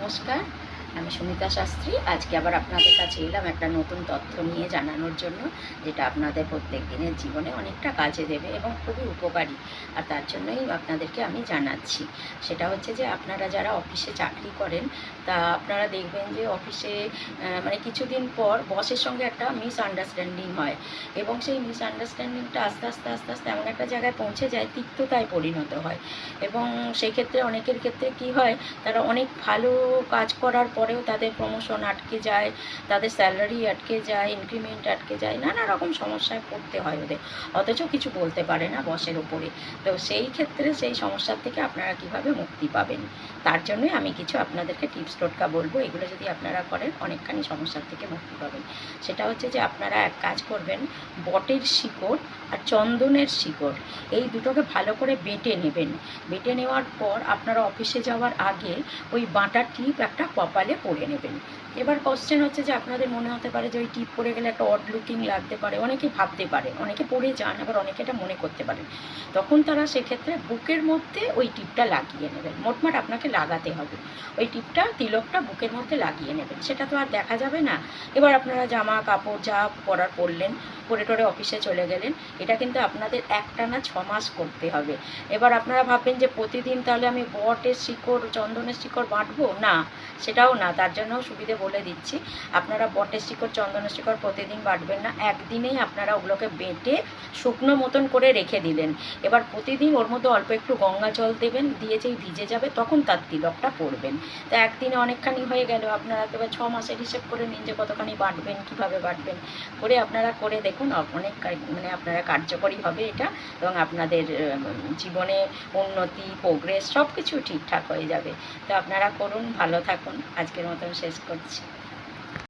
নমস্কার, আমি সুমিতা শাস্ত্রী। আজকে আবার আপনাদের কাছে এলাম একটা নতুন তথ্য নিয়ে জানানোর জন্য, যেটা আপনাদের প্রত্যেক দিনের জীবনে অনেকটা কাজে দেবে এবং খুবই উপকারী। আর তার জন্যই আপনাদেরকে আমি জানাচ্ছি। সেটা হচ্ছে যে আপনারা যারা অফিসে চাকরি করেন, তা আপনারা দেখবেন যে অফিসে মানে কিছুদিন পর বসের সঙ্গে একটা মিসআন্ডারস্ট্যান্ডিং হয় এবং সেই মিসআন্ডারস্ট্যান্ডিংটা আস্তে আস্তে আস্তে আস্তে এমন একটা জায়গায় পৌঁছে যায়, তিক্ততায় পরিণত হয়। এবং সেই ক্ষেত্রে অনেকের ক্ষেত্রে কি হয়, তারা অনেক ভালো কাজ করার পরেও তাদের প্রমোশন আটকে যায়, তাদের স্যালারি আটকে যায়, ইনক্রিমেন্ট আটকে যায়, নানা রকম সমস্যায় পড়তে হয় ওদের, অথচ কিছু বলতে পারে না বসের ওপরে। তো সেই ক্ষেত্রে সেই সমস্যার থেকে আপনারা কিভাবে মুক্তি পাবেন, তার জন্যই আমি কিছু আপনাদেরকে টিপস টোটকা বলবো। এগুলো যদি আপনারা করেন অনেকখানি সমস্যার থেকে মুক্তি পাবেন। সেটা হচ্ছে যে আপনারা এক কাজ করবেন, বটের শিকড় আর চন্দনের শিকড় এই দুটোকে ভালো করে বেটে নেবেন। বেটে নেওয়ার পর আপনারা অফিসে যাওয়ার আগে ওই বাটা টিপ একটা কপালে পরে নেবেন। এবার কোশ্চেন হচ্ছে যে আপনাদের মনে হতে পারে যে ওই টিপ পরে গেলে একটা অড লুকিং লাগতে পারে, অনেকে ভাবতে পারে, অনেকে পরে যান, আবার অনেকে এটা মনে করতে পারেন। তখন তারা সেক্ষেত্রে বুকের মধ্যে ওই টিপটা লাগিয়ে নেবেন। মোটমাট আপনাকে লাগাতে হবে ওই টিপটা, তিলকটা বুকের মধ্যে লাগিয়ে নেবেন। সেটা তো আর দেখা যাবে না। এবার আপনারা জামা কাপড় যা পরার পরলেন, পরে টরে অফিসে চলে গেলেন। এটা কিন্তু আপনাদের একটানা 6 মাস করতে হবে। এবার আপনারা ভাববেন যে প্রতিদিন তাহলে আমি বটের শিকড় চন্দনের শিকড় বাঁটবো না, সেটাও না। তার জন্যও সুবিধে বলে দিচ্ছি। আপনারা বটের শিকড় চন্দনের শিকড় প্রতিদিন বাটবেন না, একদিনেই আপনারা ওগুলোকে বেটে শুকনো মতন করে রেখে দিলেন। এবার প্রতিদিন ওর মধ্যে অল্প একটু গঙ্গা জল দেবেন, দিয়ে যেই ভিজে যাবে তখন তার তিলকটা পড়বেন। তো একদিনে অনেকখানি হয়ে গেল। আপনারা এবার 6 মাসের হিসেব করে নিন যে কতখানি বাটবেন, কীভাবে বাটবেন, করে আপনারা করে দেখুন। অনেক মানে আপনারা কার্যকরী হবে এটা, এবং আপনাদের জীবনে উন্নতি, প্রোগ্রেস সব কিছু ঠিকঠাক হয়ে যাবে। তো আপনারা করুন, ভালো থাকুন। আজকের মতন শেষ করছি।